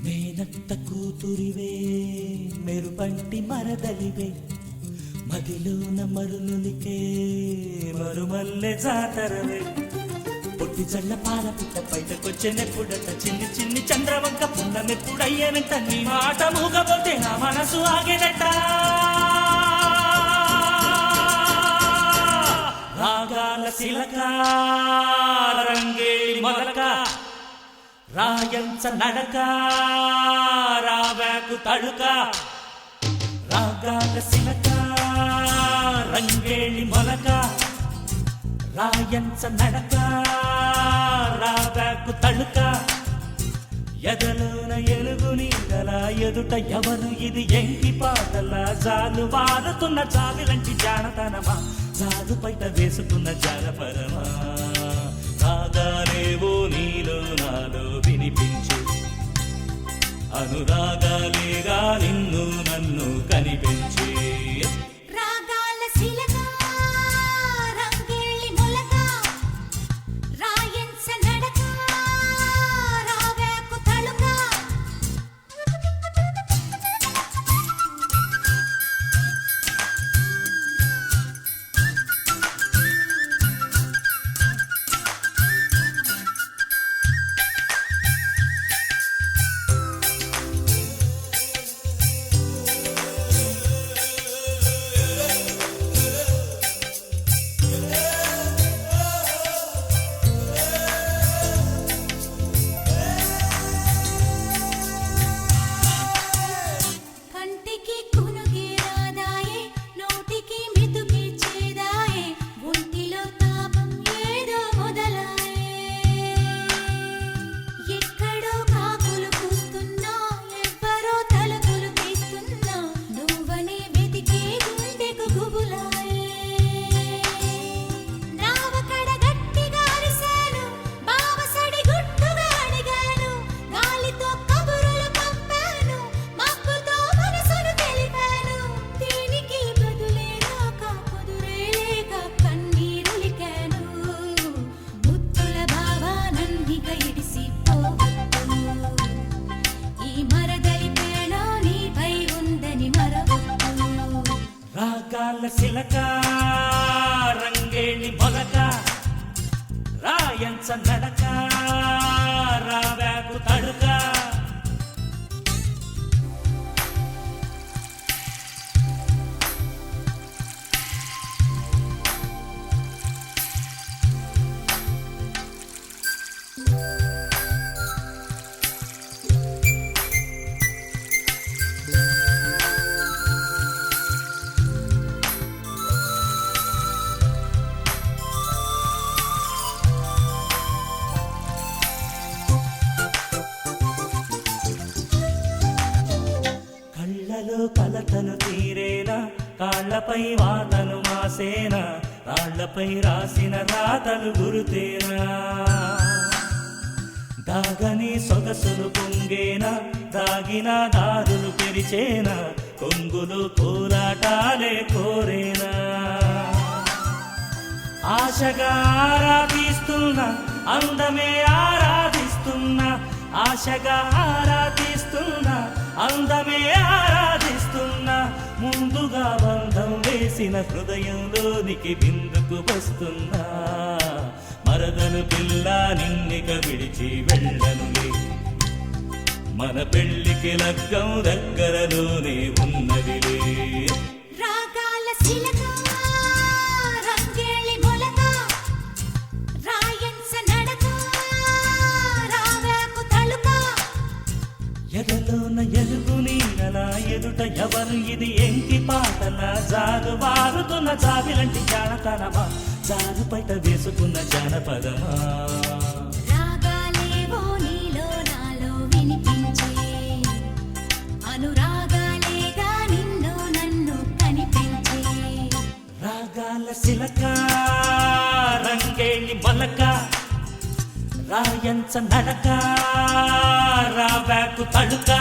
మేనత్త కూతురివే మెరుపంటి మరదలివే మదిలోన మరులునికే మరుమల్లె జాతరవే పొట్టి జల్ల పాల పుట్ట బయటకొచ్చెనెప్పుడట చిన్ని చిన్ని చంద్రవంక పున్నమెప్పుడయ్యేనంట నీ మాట మూగబోతే నా మనసు ఆగేనట రాగాల శిలక రంగేళి మొలక రాయంచ నడక రావేకు తడుక రాగాల శిలక రంగేళి మొలక రాయంచ నడక రావేకు తడుక ఎదలోన ఎలుగు నీడల ఎదుట ఎవరు ఇది ఎంకి పాటల జాలు వారుతున్న జావిలంటి జానతనమా జాదు బయట వేసుకున్న జానపరమా రాగాలేవో నీలో నాలో వినిపించు అనురాగాలేగా నిన్ను నన్ను కనిపించి రాగాల శిలక రంగేళి మొలక రాయంచ నడక రావేకు తళుక కంటికి కునుకి రాదాయే నోటికి మెతుకి చేదాయే ఒంటిలో తాపం ఏదో మొదలాయే ఎక్కడో కాకులు కూస్తున్నా ఎవ్వరో తలుపులు తీస్తున్నా నువ్వనే వెతికే గుండెకు గుబులాయే నావకడ గట్టిగా అరిశాను బావసడి గుట్టుగా అడిగాను గాలితో కబురులు పంపాను మబ్బుతో మనసును తెలిపాను దీనికి బదులే రాక కుదురే లేక కన్నీరులికాను ముత్తుల భావానందిక ఇడిసిపోవద్దు ఈ మరదలి పేడ నీపై ఉందని మరవద్దు రాగాల శిలక రంగేళి మొలక రాయంచ నడక రావేకు తడుక కళ్ళలో కలతను తీరేనా కాళ్లపై వాతను మాసేనా రాళ్లపై రాసిన రాతలు గురుతేనా దాగని సొగసులు పొంగేనా దాగిన దారులు పెరిచేనా కొంగులు కోరాటాలే కోరేనా ఆశగా ఆరాధిస్తున్నా అందమే ఆరాధిస్తున్నా ఆశగా ఆరాధిస్తున్నా అందమే ఆరాధిస్తున్నా ముందుగా బంధం వేసిన హృదయంలోనికి బిందుకు వస్తున్నా మరదలు పిల్ల నిన్నిక విడిచి వెళ్ళనులే మన పెళ్లికి లగ్గం దగ్గరలోనే ఉన్నదిలే రాగాల శిలక రంగేళి మొలక రాయంచ నడక రావేకు తళుక ఎదలోన ఎలుగు నీడల ఎదుట ఎవరు ఇది ఎంకి పాటల జాలు వారుతున్న జాబిలంటి జానతనమా జాలు బయట వేసుకున్న జానపదమా రాగాలేవో నీలో నాలో వినిపించే అనురాగాలేగా నిన్ను నన్ను కనిపించే రాగాల శిలక రంగేళి మొలక రాయంచ నడక రావేకు తడుక